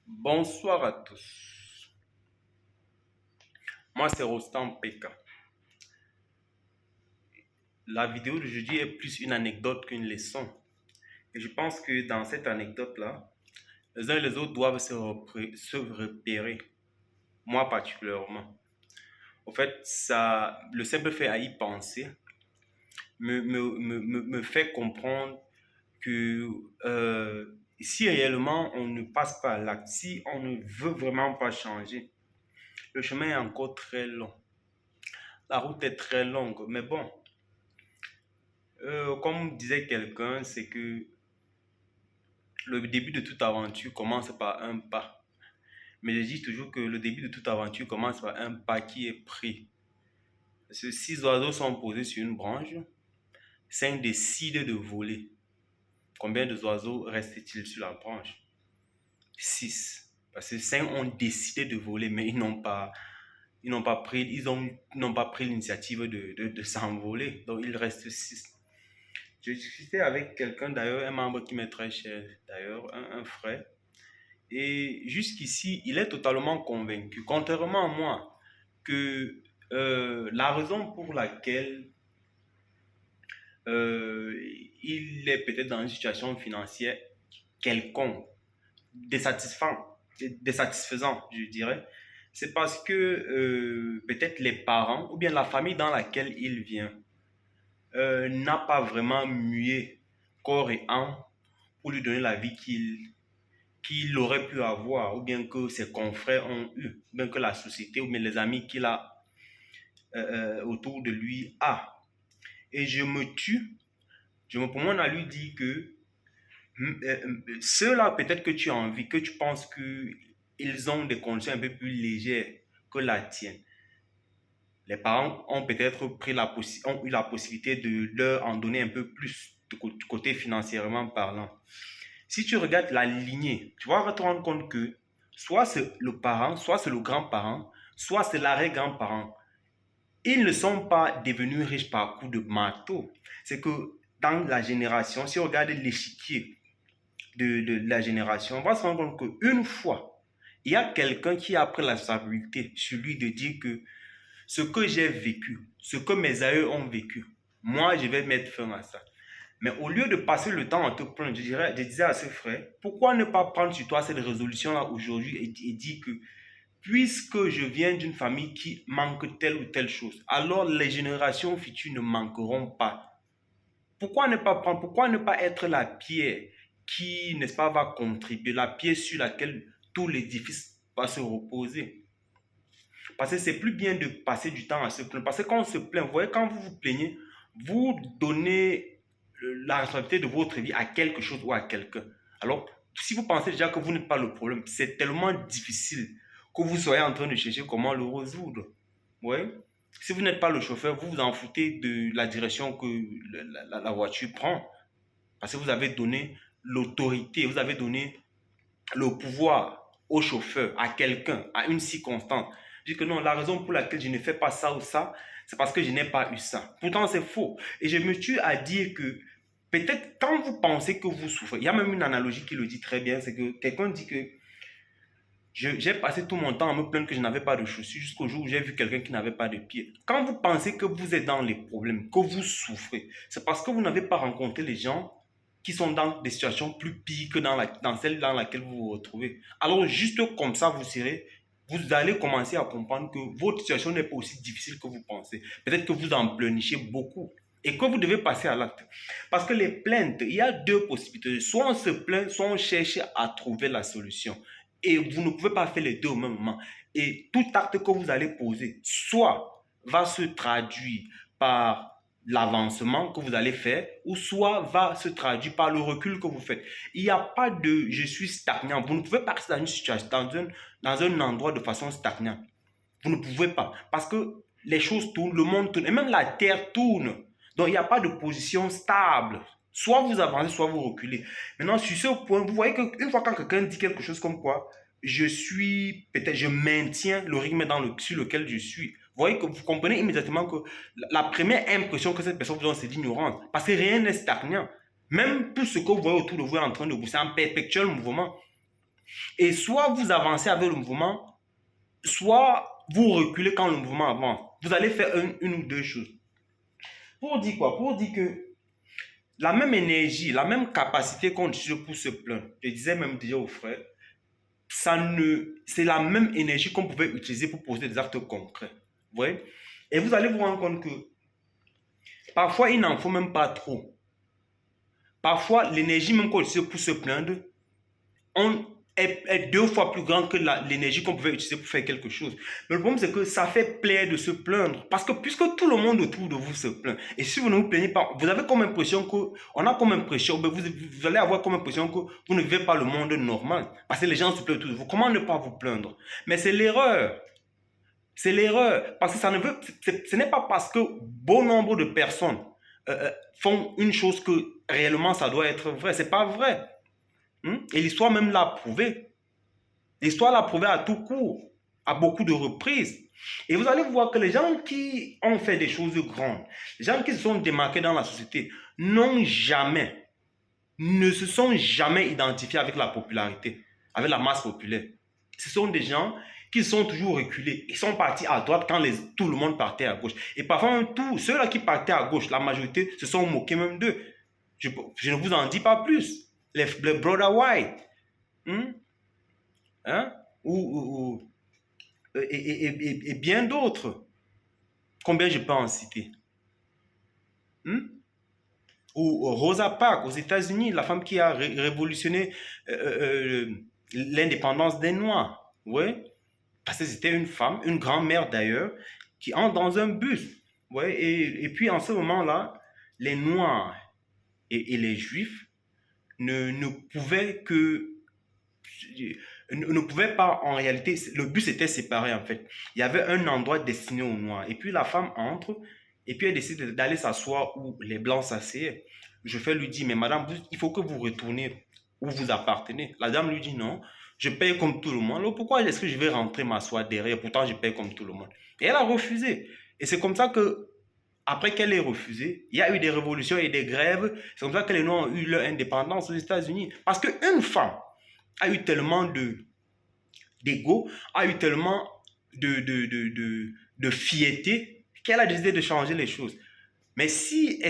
Bonsoir à tous. Moi, c'est Rostam PK. La vidéo d'aujourd'hui est plus une anecdote qu'une leçon. Et je pense que dans cette anecdote-là, les uns et les autres doivent se repérer. Moi particulièrement. En fait, le simple fait à y penser me fait comprendre que si réellement on ne passe pas à l'acte, si on ne veut vraiment pas changer, le chemin est encore très long. La route est très longue, mais bon, comme disait quelqu'un, c'est que le début de toute aventure commence par un pas. Mais je dis toujours que le début de toute aventure commence par un pas qui est pris. Ces six oiseaux sont posés sur une branche, cinq décident de voler. Combien d'oiseaux restent-ils sur la branche? Six. Parce que cinq ont décidé de voler, mais ils n'ont pas pris l'initiative de s'envoler. Donc il reste six. Je discutais avec quelqu'un d'ailleurs, un membre qui m'est très cher d'ailleurs, un frère. Et jusqu'ici, il est totalement convaincu, contrairement à moi, que la raison pour laquelle euh, il est peut-être dans une situation financière quelconque, désatisfaisant, je dirais, c'est parce que peut-être les parents ou bien la famille dans laquelle il vient n'a pas vraiment mué corps et âme pour lui donner la vie qu'il aurait pu avoir, ou bien que ses confrères ont eu, ou bien que la société, ou bien les amis qu'il a autour de lui a. Et je me tue, je me promène à lui dire que ceux-là, peut-être que tu as envie, que tu penses qu'ils ont des conditions un peu plus légères que la tienne. Les parents ont peut-être ont eu la possibilité de leur en donner un peu plus de côté financièrement parlant. Si tu regardes la lignée, tu vas te rendre compte que soit c'est le parent, soit c'est le grand-parent, soit c'est l'arrière-grand-parent. Ils ne sont pas devenus riches par coup de marteau. C'est que dans la génération, si on regarde l'échiquier de la génération, on va se rendre compte qu'une fois, il y a quelqu'un qui a pris la responsabilité sur lui de dire que ce que j'ai vécu, ce que mes aïeux ont vécu, moi, je vais mettre fin à ça. Mais au lieu de passer le temps à te plaindre, je disais à ce frère, pourquoi ne pas prendre sur toi cette résolution-là aujourd'hui et dire que puisque je viens d'une famille qui manque telle ou telle chose, alors les générations futures ne manqueront pas. Pourquoi ne pas être la pierre qui, n'est-ce pas, va contribuer, la pierre sur laquelle tout l'édifice va se reposer? Parce que c'est plus bien de passer du temps à se plaindre. Parce que quand on se plaint, vous voyez, quand vous vous plaignez, vous donnez la responsabilité de votre vie à quelque chose ou à quelqu'un. Alors, si vous pensez déjà que vous n'êtes pas le problème, c'est tellement difficile que vous soyez en train de chercher comment le résoudre. Vous voyez? Si vous n'êtes pas le chauffeur, vous vous en foutez de la direction que la voiture prend. Parce que vous avez donné l'autorité, vous avez donné le pouvoir au chauffeur, à quelqu'un, à une circonstance. Je dis que non, la raison pour laquelle je ne fais pas ça ou ça, c'est parce que je n'ai pas eu ça. Pourtant, c'est faux. Et je me tue à dire que peut-être quand vous pensez que vous souffrez, il y a même une analogie qui le dit très bien, c'est que quelqu'un dit que j'ai passé tout mon temps à me plaindre que je n'avais pas de chaussures jusqu'au jour où j'ai vu quelqu'un qui n'avait pas de pieds. Quand vous pensez que vous êtes dans les problèmes, que vous souffrez, c'est parce que vous n'avez pas rencontré les gens qui sont dans des situations plus pires que dans celle dans laquelle vous vous retrouvez. Alors, juste comme ça, vous allez commencer à comprendre que votre situation n'est pas aussi difficile que vous pensez. Peut-être que vous en pleurnichez beaucoup et que vous devez passer à l'acte. Parce que les plaintes, il y a deux possibilités. Soit on se plaint, soit on cherche à trouver la solution. Et vous ne pouvez pas faire les deux au même moment. Et tout acte que vous allez poser, soit va se traduire par l'avancement que vous allez faire, ou soit va se traduire par le recul que vous faites. Il n'y a pas de je suis stagnant. Vous ne pouvez pas rester dans une situation, dans un endroit de façon stagnante. Vous ne pouvez pas. Parce que les choses tournent, le monde tourne, et même la terre tourne. Donc il n'y a pas de position stable. Soit vous avancez, soit vous reculez. Maintenant, sur ce point, vous voyez qu'une fois quand quelqu'un dit quelque chose comme quoi, je maintiens le rythme sur lequel je suis. Vous voyez que vous comprenez immédiatement que la première impression que cette personne vous donne, c'est d'ignorance. Parce que rien n'est stagnant. Même tout ce que vous voyez autour de vous est en train de bouger, c'est un perpétuel mouvement. Et soit vous avancez avec le mouvement, soit vous reculez quand le mouvement avance. Vous allez faire une ou deux choses. Pour dire quoi? Pour dire que la même énergie, la même capacité qu'on utilise pour se plaindre, je disais même déjà aux frères, c'est la même énergie qu'on pouvait utiliser pour poser des actes concrets. Vous voyez? Et vous allez vous rendre compte que parfois, il n'en faut même pas trop. Parfois, l'énergie même qu'on utilise pour se plaindre est deux fois plus grande que l'énergie qu'on pouvait utiliser pour faire quelque chose. Mais le problème, c'est que ça fait plaisir de se plaindre. Parce que puisque tout le monde autour de vous se plaint, et si vous ne vous plaignez pas, vous avez comme impression que, on a comme impression, vous allez avoir comme impression que vous ne vivez pas le monde normal. Parce que les gens se plaignent autour de vous. Comment ne pas vous plaindre? Mais c'est l'erreur. C'est l'erreur. Parce que ce n'est pas parce que bon nombre de personnes font une chose que réellement ça doit être vrai. C'est pas vrai. Et l'histoire même l'a prouvé. L'histoire l'a prouvé à tout court, à beaucoup de reprises. Et vous allez voir que les gens qui ont fait des choses grandes, les gens qui se sont démarqués dans la société, ne se sont jamais identifiés avec la popularité, avec la masse populaire. Ce sont des gens qui sont toujours reculés. Ils sont partis à droite quand tout le monde partait à gauche. Et parfois, tous ceux-là qui partaient à gauche, la majorité se sont moqués même d'eux. Je ne vous en dis pas plus. Les Brother White, hein? Et bien d'autres. Combien je peux en citer? Ou Rosa Parks aux États-Unis, la femme qui a révolutionné l'indépendance des Noirs. Ouais. Parce que c'était une femme, une grand-mère d'ailleurs, qui entre dans un bus. Ouais. Et puis en ce moment-là, les Noirs et les Juifs ne pouvaient que ne pouvait pas en réalité, le bus était séparé en fait. Il y avait un endroit destiné aux Noirs. Et puis la femme entre et puis elle décide d'aller s'asseoir où les Blancs s'asseyaient. Je fais lui dire, mais madame, il faut que vous retournez où vous appartenez. La dame lui dit non, je paye comme tout le monde. Alors pourquoi est-ce que je vais rentrer m'asseoir derrière? Pourtant, je paye comme tout le monde. Et elle a refusé. Et c'est comme ça que, après qu'elle ait refusé, il y a eu des révolutions et des grèves. C'est comme ça que les Noirs ont eu leur indépendance aux États-Unis. Parce qu'une femme a eu tellement d'ego, a eu tellement de fierté qu'elle a décidé de changer les choses. Mais si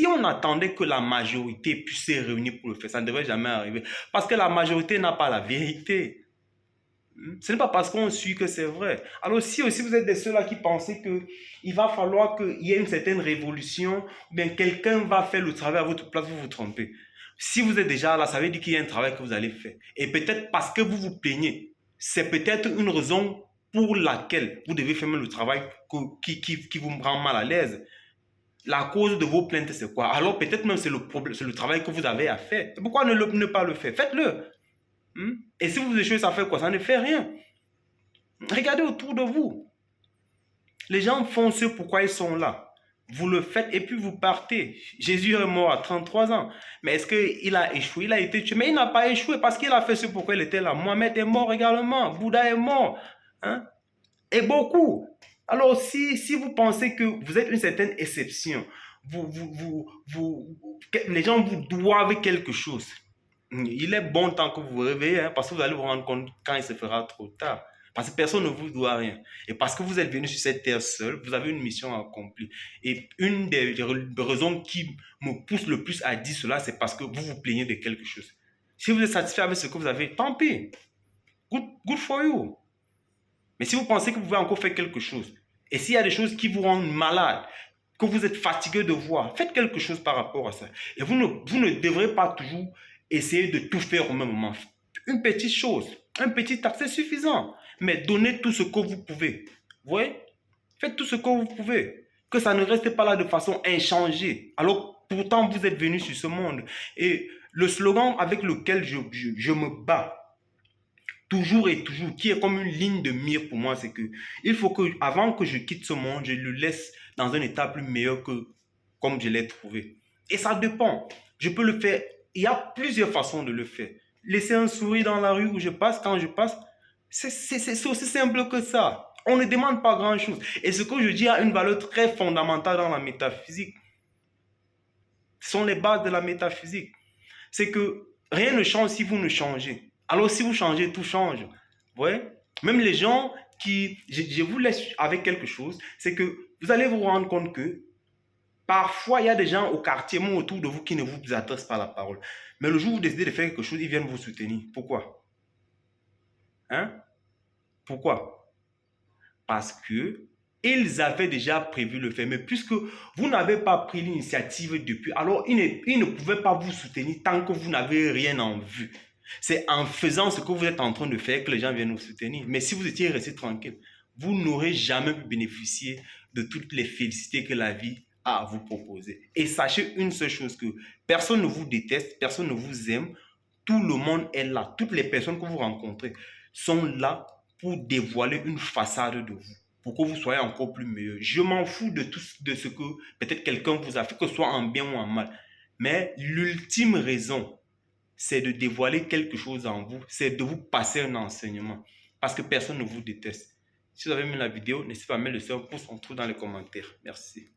on attendait que la majorité puisse se réunir pour le faire, ça ne devrait jamais arriver. Parce que la majorité n'a pas la vérité. Ce n'est pas parce qu'on suit que c'est vrai. Alors si aussi vous êtes de ceux-là qui pensaient qu'il va falloir qu'il y ait une certaine révolution, ou bien quelqu'un va faire le travail à votre place, vous vous trompez. Si vous êtes déjà là, ça veut dire qu'il y a un travail que vous allez faire. Et peut-être parce que vous vous plaignez, c'est peut-être une raison pour laquelle vous devez faire le travail qui vous rend mal à l'aise. La cause de vos plaintes, c'est quoi? Alors peut-être même c'est le travail que vous avez à faire. Pourquoi ne pas le faire? Faites-le. Et si vous échouez, ça fait quoi? Ça ne fait rien. Regardez autour de vous. Les gens font ce pourquoi ils sont là. Vous le faites et puis vous partez. Jésus est mort à 33 ans. Mais est-ce qu'il a échoué? Il a été tué. Mais il n'a pas échoué parce qu'il a fait ce pourquoi il était là. Mohamed est mort également. Bouddha est mort. Et beaucoup. Alors, si vous pensez que vous êtes une certaine exception, les gens vous doivent quelque chose. Il est bon tant que vous vous réveillez, parce que vous allez vous rendre compte quand il se fera trop tard. Parce que personne ne vous doit rien. Et parce que vous êtes venu sur cette terre seul, vous avez une mission à accomplir. Et une des raisons qui me pousse le plus à dire cela, c'est parce que vous vous plaignez de quelque chose. Si vous êtes satisfait avec ce que vous avez, tant pis. Good for you. Mais si vous pensez que vous pouvez encore faire quelque chose, et s'il y a des choses qui vous rendent malade, que vous êtes fatigué de voir, faites quelque chose par rapport à ça. Et vous ne devrez pas toujours essayer de tout faire au même moment. Une petite chose, un petit acte, c'est suffisant. Mais donnez tout ce que vous pouvez. Vous voyez? Faites tout ce que vous pouvez. Que ça ne reste pas là de façon inchangée. Alors, pourtant, vous êtes venu sur ce monde. Et le slogan avec lequel je me bats, toujours et toujours, qui est comme une ligne de mire pour moi, c'est que il faut que, avant que je quitte ce monde, je le laisse dans un état plus meilleur que comme je l'ai trouvé. Et ça dépend. Je peux le faire. Il y a plusieurs façons de le faire. Laisser un sourire dans la rue où je passe, quand je passe, c'est aussi simple que ça. On ne demande pas grand-chose. Et ce que je dis a une valeur très fondamentale dans la métaphysique. Ce sont les bases de la métaphysique. C'est que rien ne change si vous ne changez. Alors si vous changez, tout change. Vous voyez? Même les gens qui... Je vous laisse avec quelque chose, c'est que vous allez vous rendre compte que parfois, il y a des gens au quartier, même autour de vous, qui ne vous adressent pas la parole. Mais le jour où vous décidez de faire quelque chose, ils viennent vous soutenir. Pourquoi? Hein? Pourquoi? Parce que ils avaient déjà prévu le faire. Mais puisque vous n'avez pas pris l'initiative depuis, alors ils ne pouvaient pas vous soutenir tant que vous n'avez rien en vue. C'est en faisant ce que vous êtes en train de faire que les gens viennent vous soutenir. Mais si vous étiez resté tranquille, vous n'aurez jamais pu bénéficier de toutes les félicités que la vie a à vous proposer. Et sachez une seule chose, que personne ne vous déteste, personne ne vous aime, tout le monde est là. Toutes les personnes que vous rencontrez sont là pour dévoiler une façade de vous, pour que vous soyez encore plus meilleur. Je m'en fous de tout de ce que peut-être quelqu'un vous a fait, que ce soit en bien ou en mal. Mais l'ultime raison, c'est de dévoiler quelque chose en vous, c'est de vous passer un enseignement. Parce que personne ne vous déteste. Si vous avez aimé la vidéo, n'hésitez pas à mettre le pouce en dessous dans les commentaires. Merci.